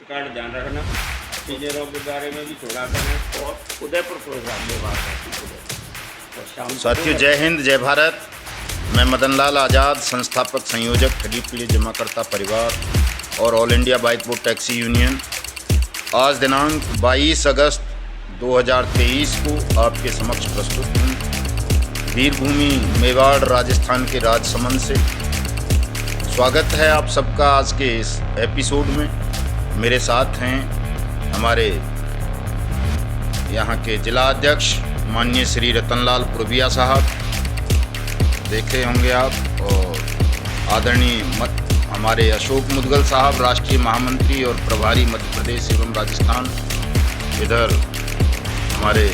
का ध्यान रखना, टीचरों के बारे में भी थोड़ा करें और उदयपुर प्रोग्राम में बात है। और शाम को साथियों, जय हिंद, जय भारत। मैं मदन लाल आज़ाद, संस्थापक संयोजक ठगी पीड़ित जमाकर्ता परिवार और all India bike board taxi union. आज दिनांक 22 अगस्त 2023 को आपके समक्ष प्रस्तुत हूँ वीरभूमि मेवाड़ राजस्थान के राजसमंद से। स्वागत है आप सबका आज के इस एपिसोड में। मेरे साथ हैं हमारे यहाँ के जिला अध्यक्ष माननीय श्री रतनलाल पुरबिया साहब, देखे होंगे आप, और आदरणीय हमारे अशोक मुदगल साहब, राष्ट्रीय महामंत्री और प्रभारी मध्य प्रदेश एवं राजस्थान। इधर हमारे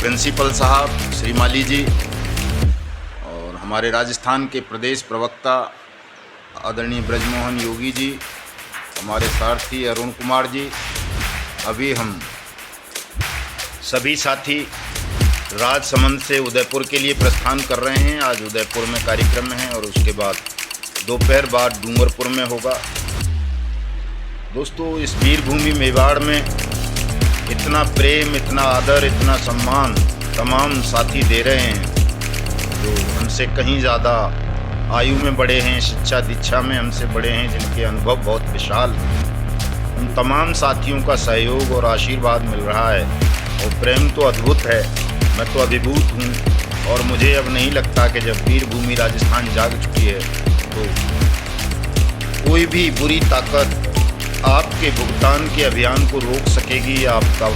प्रिंसिपल साहब श्री माली जी, और हमारे राजस्थान के प्रदेश प्रवक्ता आदरणीय ब्रजमोहन योगी जी, हमारे सारथी अरुण कुमार जी। अभी हम सभी साथी राजसमंद से उदयपुर के लिए प्रस्थान कर रहे हैं। आज उदयपुर में कार्यक्रम है और उसके बाद दोपहर बाद डूंगरपुर में होगा। दोस्तों, इस वीरभूमि मेवाड़ में इतना प्रेम, इतना आदर, इतना सम्मान तमाम साथी दे रहे हैं जो हमसे कहीं ज़्यादा आयु में बड़े हैं, शिक्षा दीक्षा में हमसे बड़े हैं, जिनके अनुभव बहुत विशाल हैं। उन तमाम साथियों का सहयोग और आशीर्वाद मिल रहा है और प्रेम तो अद्भुत है। मैं तो अभिभूत हूँ और मुझे अब नहीं लगता कि जब वीरभूमि राजस्थान जाग चुकी है तो कोई भी बुरी ताकत आपके भुगतान के अभियान को रोक सकेगी या आपका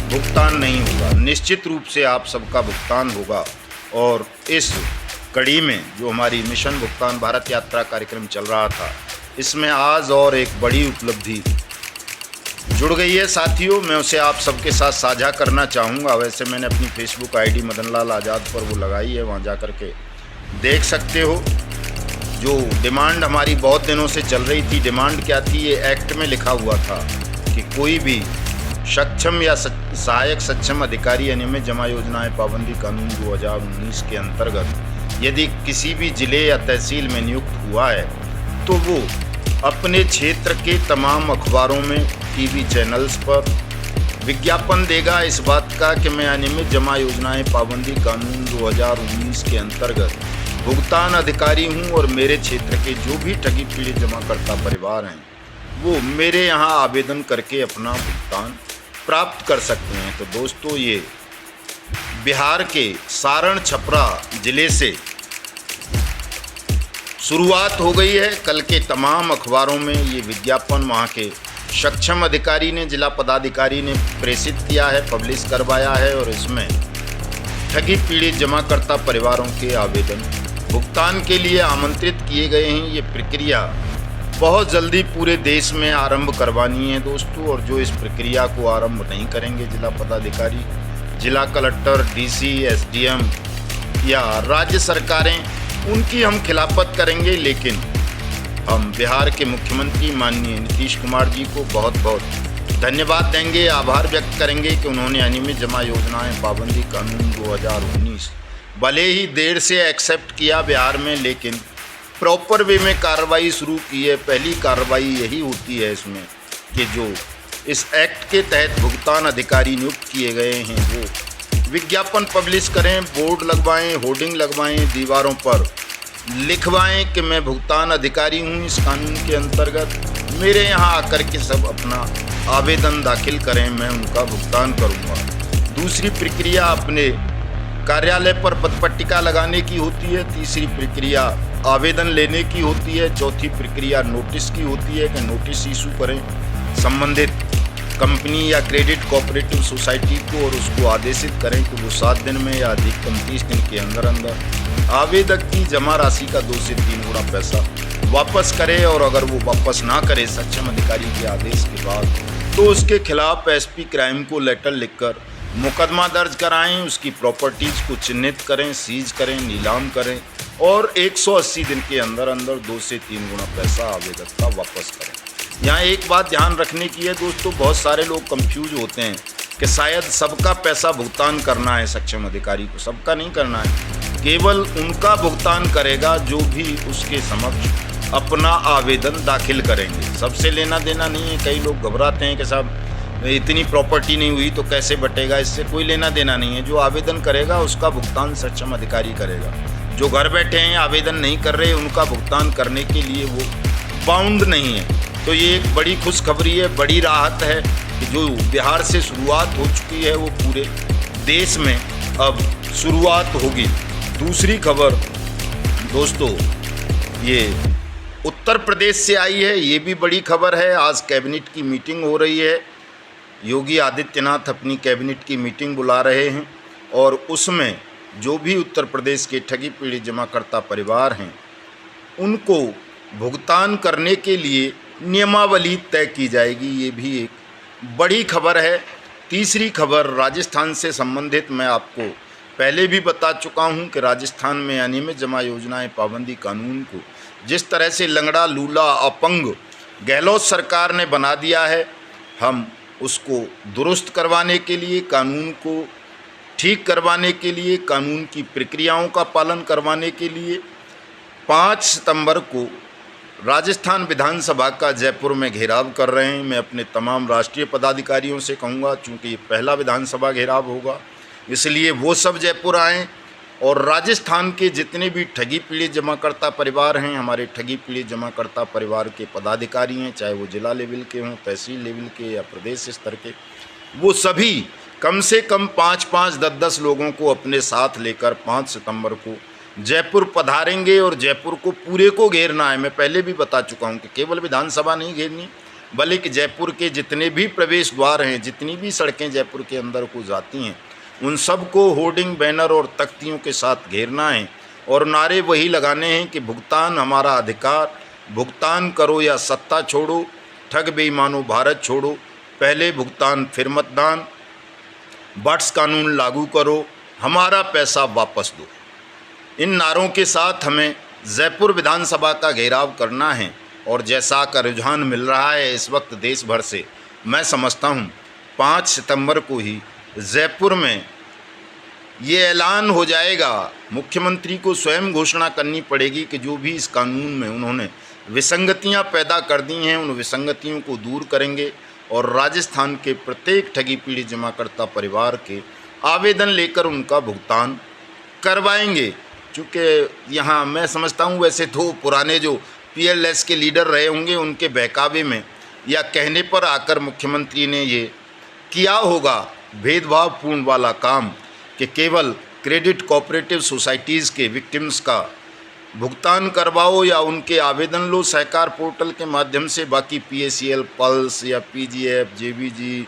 भुगतान नहीं होगा। निश्चित रूप से आप सबका भुगतान होगा। और इस कड़ी में जो हमारी मिशन भुगतान भारत यात्रा कार्यक्रम चल रहा था, इसमें आज और एक बड़ी उपलब्धि जुड़ गई है साथियों। मैं उसे आप सबके साथ साझा करना चाहूँगा। वैसे मैंने अपनी फेसबुक आईडी मदन लाल आज़ाद पर वो लगाई है, वहाँ जा कर के देख सकते हो। जो डिमांड हमारी बहुत दिनों से चल रही थी, डिमांड क्या थी, ये एक्ट में लिखा हुआ था कि कोई भी सक्षम या सहायक सक्षम अधिकारी अनियमित जमा योजनाएं पाबंदी कानून 2019 के अंतर्गत यदि किसी भी जिले या तहसील में नियुक्त हुआ है तो वो अपने क्षेत्र के तमाम अखबारों में, टीवी चैनल्स पर विज्ञापन देगा इस बात का कि मैं अनियमित जमा योजनाएं पाबंदी कानून 2019 के अंतर्गत भुगतान अधिकारी हूं और मेरे क्षेत्र के जो भी ठगी पीड़ित जमाकर्ता परिवार हैं वो मेरे यहां आवेदन करके अपना भुगतान प्राप्त कर सकते हैं। तो दोस्तों, ये बिहार के सारण छपरा जिले से शुरुआत हो गई है। कल के तमाम अखबारों में ये विज्ञापन वहाँ के सक्षम अधिकारी ने, जिला पदाधिकारी ने प्रेषित किया है, पब्लिश करवाया है। और इसमें ठगी पीड़ित जमाकर्ता परिवारों के आवेदन भुगतान के लिए आमंत्रित किए गए हैं। ये प्रक्रिया बहुत जल्दी पूरे देश में आरंभ करवानी है दोस्तों। और जो इस प्रक्रिया को आरंभ नहीं करेंगे, जिला पदाधिकारी, जिला कलेक्टर, डीसी, एसडीएम या राज्य सरकारें, उनकी हम खिलाफत करेंगे। लेकिन हम बिहार के मुख्यमंत्री माननीय नीतीश कुमार जी को बहुत बहुत धन्यवाद देंगे, आभार व्यक्त करेंगे कि उन्होंने अनियमित जमा योजनाएं पाबंदी कानून 2019 भले ही देर से एक्सेप्ट किया बिहार में, लेकिन प्रॉपर वे में कार्रवाई शुरू की है। पहली कार्रवाई यही होती है इसमें कि जो इस एक्ट के तहत भुगतान अधिकारी नियुक्त किए गए हैं वो विज्ञापन पब्लिश करें, बोर्ड लगवाएं, होर्डिंग लगवाएं, दीवारों पर लिखवाएं कि मैं भुगतान अधिकारी हूं इस कानून के अंतर्गत, मेरे यहां आकर के सब अपना आवेदन दाखिल करें, मैं उनका भुगतान करूंगा। दूसरी प्रक्रिया अपने कार्यालय पर पदपट्टिका लगाने की होती है। तीसरी प्रक्रिया आवेदन लेने की होती है। चौथी प्रक्रिया नोटिस की होती है कि नोटिस इशू करें संबंधित कंपनी या क्रेडिट कोऑपरेटिव सोसाइटी को और उसको आदेशित करें कि वो 7 दिन में या अधिकतम 30 दिन के अंदर अंदर आवेदक की जमा राशि का 2 से 3 गुना पैसा वापस करे। और अगर वो वापस ना करे सक्षम अधिकारी के आदेश के बाद, तो उसके खिलाफ एसपी क्राइम को लेटर लिखकर मुकदमा दर्ज कराएं, उसकी प्रॉपर्टीज़ को चिन्हित करें, सीज करें, नीलाम करें और 180 दिन के अंदर अंदर 2 से 3 गुना पैसा आवेदक का वापस करें। यहाँ एक बात ध्यान रखने की है दोस्तों, बहुत सारे लोग कंफ्यूज होते हैं कि शायद सबका पैसा भुगतान करना है सक्षम अधिकारी को। सबका नहीं करना है, केवल उनका भुगतान करेगा जो भी उसके समक्ष अपना आवेदन दाखिल करेंगे। सबसे लेना देना नहीं है। कई लोग घबराते हैं कि साहब इतनी प्रॉपर्टी नहीं हुई तो कैसे बटेगा, इससे कोई लेना देना नहीं है। जो आवेदन करेगा उसका भुगतान सक्षम अधिकारी करेगा। जो घर बैठे हैं आवेदन नहीं कर रहे उनका भुगतान करने के लिए वो बाउंड नहीं है। तो ये एक बड़ी खुशखबरी है, बड़ी राहत है कि जो बिहार से शुरुआत हो चुकी है वो पूरे देश में अब शुरुआत होगी। दूसरी खबर दोस्तों ये उत्तर प्रदेश से आई है, ये भी बड़ी खबर है। आज कैबिनेट की मीटिंग हो रही है। योगी आदित्यनाथ अपनी कैबिनेट की मीटिंग बुला रहे हैं और उसमें जो भी उत्तर प्रदेश के ठगी पीड़ित जमाकर्ता परिवार हैं उनको भुगतान करने के लिए नियमावली तय की जाएगी। ये भी एक बड़ी खबर है। तीसरी खबर राजस्थान से संबंधित, मैं आपको पहले भी बता चुका हूं कि राजस्थान में अनियमित जमा योजनाएं पाबंदी कानून को जिस तरह से लंगड़ा लूला अपंग गहलोत सरकार ने बना दिया है, हम उसको दुरुस्त करवाने के लिए, कानून को ठीक करवाने के लिए, कानून की प्रक्रियाओं का पालन करवाने के लिए 5 सितंबर को राजस्थान विधानसभा का जयपुर में घेराव कर रहे हैं। मैं अपने तमाम राष्ट्रीय पदाधिकारियों से कहूँगा, चूँकि ये पहला विधानसभा घेराव होगा इसलिए वो सब जयपुर आएँ और राजस्थान के जितने भी ठगी पीड़ित जमाकर्ता परिवार हैं, हमारे ठगी पीड़ित जमाकर्ता परिवार के पदाधिकारी हैं, चाहे वो जिला लेवल के हों, तहसील लेवल के या प्रदेश स्तर के, वो सभी कम से कम 5-5, 10-10 लोगों को अपने साथ लेकर 5 सितंबर को जयपुर पधारेंगे और जयपुर को पूरे को घेरना है। मैं पहले भी बता चुका हूं कि केवल विधानसभा नहीं घेरनी, बल्कि जयपुर के जितने भी प्रवेश द्वार हैं, जितनी भी सड़कें जयपुर के अंदर को जाती हैं, उन सब को होर्डिंग, बैनर और तख्तियों के साथ घेरना है और नारे वही लगाने हैं कि भुगतान हमारा अधिकार, भुगतान करो या सत्ता छोड़ो, ठग बेईमानो भारत छोड़ो, पहले भुगतान फिर मतदान, बट्स कानून लागू करो, हमारा पैसा वापस दो। इन नारों के साथ हमें जयपुर विधानसभा का घेराव करना है और जैसा का रुझान मिल रहा है इस वक्त देश भर से, मैं समझता हूँ 5 सितंबर को ही जयपुर में ये ऐलान हो जाएगा। मुख्यमंत्री को स्वयं घोषणा करनी पड़ेगी कि जो भी इस कानून में उन्होंने विसंगतियां पैदा कर दी हैं उन विसंगतियों को दूर करेंगे और राजस्थान के प्रत्येक ठगी पीड़ित जमाकर्ता परिवार के आवेदन लेकर उनका भुगतान करवाएंगे। चूँकि यहाँ मैं समझता हूँ वैसे तो पुराने जो पीएलएस के लीडर रहे होंगे उनके बहकावे में या कहने पर आकर मुख्यमंत्री ने ये किया होगा भेदभावपूर्ण वाला काम कि केवल क्रेडिट कोऑपरेटिव सोसाइटीज़ के विक्टिम्स का भुगतान करवाओ या उनके आवेदन लो सहकार पोर्टल के माध्यम से, बाकी पीएसीएल, पल्स या पीजीएफ, जेबीजी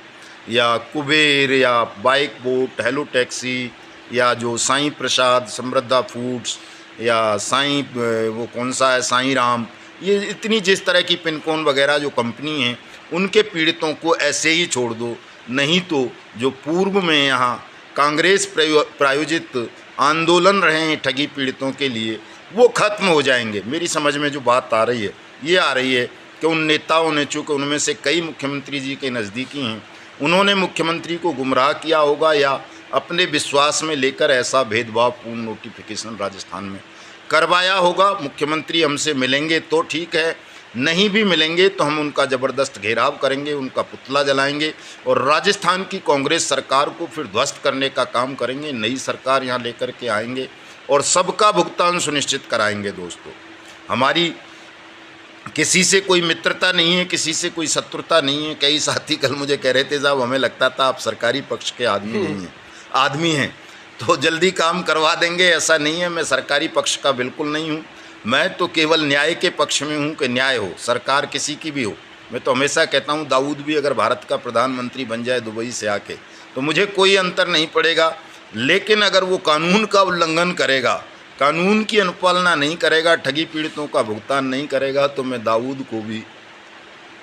या कुबेर या बाइक बोट, हेलो टैक्सी या जो साईं प्रसाद, समृद्धा फूड्स या साईं वो कौन सा है साईं राम, ये इतनी जिस तरह की पिनकोन वगैरह जो कंपनी हैं उनके पीड़ितों को ऐसे ही छोड़ दो। नहीं तो जो पूर्व में यहाँ कांग्रेस प्रायोजित आंदोलन रहे हैं ठगी पीड़ितों के लिए वो खत्म हो जाएंगे। मेरी समझ में जो बात आ रही है ये आ रही है कि उन नेताओं ने, चूँकि उनमें से कई मुख्यमंत्री जी के नज़दीकी हैं, उन्होंने मुख्यमंत्री को गुमराह किया होगा या अपने विश्वास में लेकर ऐसा भेदभावपूर्ण नोटिफिकेशन राजस्थान में करवाया होगा। मुख्यमंत्री हमसे मिलेंगे तो ठीक है, नहीं भी मिलेंगे तो हम उनका ज़बरदस्त घेराव करेंगे, उनका पुतला जलाएंगे और राजस्थान की कांग्रेस सरकार को फिर ध्वस्त करने का काम करेंगे। नई सरकार यहाँ लेकर के आएंगे और सबका भुगतान सुनिश्चित कराएंगे। दोस्तों, हमारी किसी से कोई मित्रता नहीं है, किसी से कोई शत्रुता नहीं है। कई साथी कल मुझे कह रहे थे साहब हमें लगता था आप सरकारी पक्ष के आदमी नहीं हैं, आदमी हैं तो जल्दी काम करवा देंगे। ऐसा नहीं है, मैं सरकारी पक्ष का बिल्कुल नहीं हूँ। मैं तो केवल न्याय के पक्ष में हूँ कि न्याय हो, सरकार किसी की भी हो। मैं तो हमेशा कहता हूँ दाऊद भी अगर भारत का प्रधानमंत्री बन जाए दुबई से आके तो मुझे कोई अंतर नहीं पड़ेगा, लेकिन अगर वो कानून का उल्लंघन करेगा, कानून की अनुपालना नहीं करेगा, ठगी पीड़ितों का भुगतान नहीं करेगा तो मैं दाऊद को भी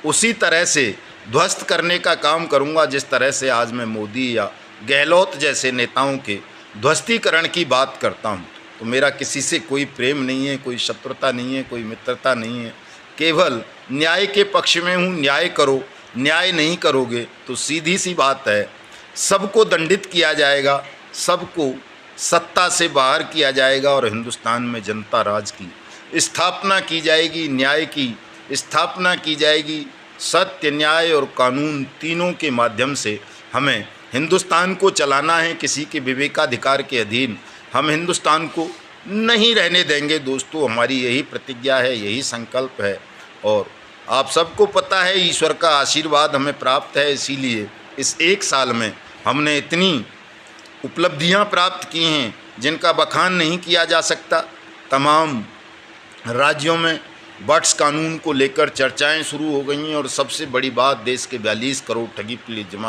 उसी तरह से ध्वस्त करने का काम करूँगा जिस तरह से आज मैं मोदी या गहलोत जैसे नेताओं के ध्वस्तीकरण की बात करता हूँ। तो मेरा किसी से कोई प्रेम नहीं है, कोई शत्रुता नहीं है, कोई मित्रता नहीं है, केवल न्याय के पक्ष में हूँ। न्याय करो, न्याय नहीं करोगे तो सीधी सी बात है सबको दंडित किया जाएगा, सबको सत्ता से बाहर किया जाएगा और हिंदुस्तान में जनता राज की स्थापना की जाएगी, न्याय की स्थापना की जाएगी। सत्य, न्याय और कानून तीनों के माध्यम से हमें हिंदुस्तान को चलाना है। किसी के विवेकाधिकार के अधीन हम हिंदुस्तान को नहीं रहने देंगे दोस्तों। हमारी यही प्रतिज्ञा है, यही संकल्प है। और आप सबको पता है ईश्वर का आशीर्वाद हमें प्राप्त है, इसीलिए इस एक साल में हमने इतनी उपलब्धियां प्राप्त की हैं जिनका बखान नहीं किया जा सकता। तमाम राज्यों में बट्स कानून को लेकर चर्चाएं शुरू हो गई हैं और सबसे बड़ी बात, देश के 42 करोड़ ठगी पुलिस जमा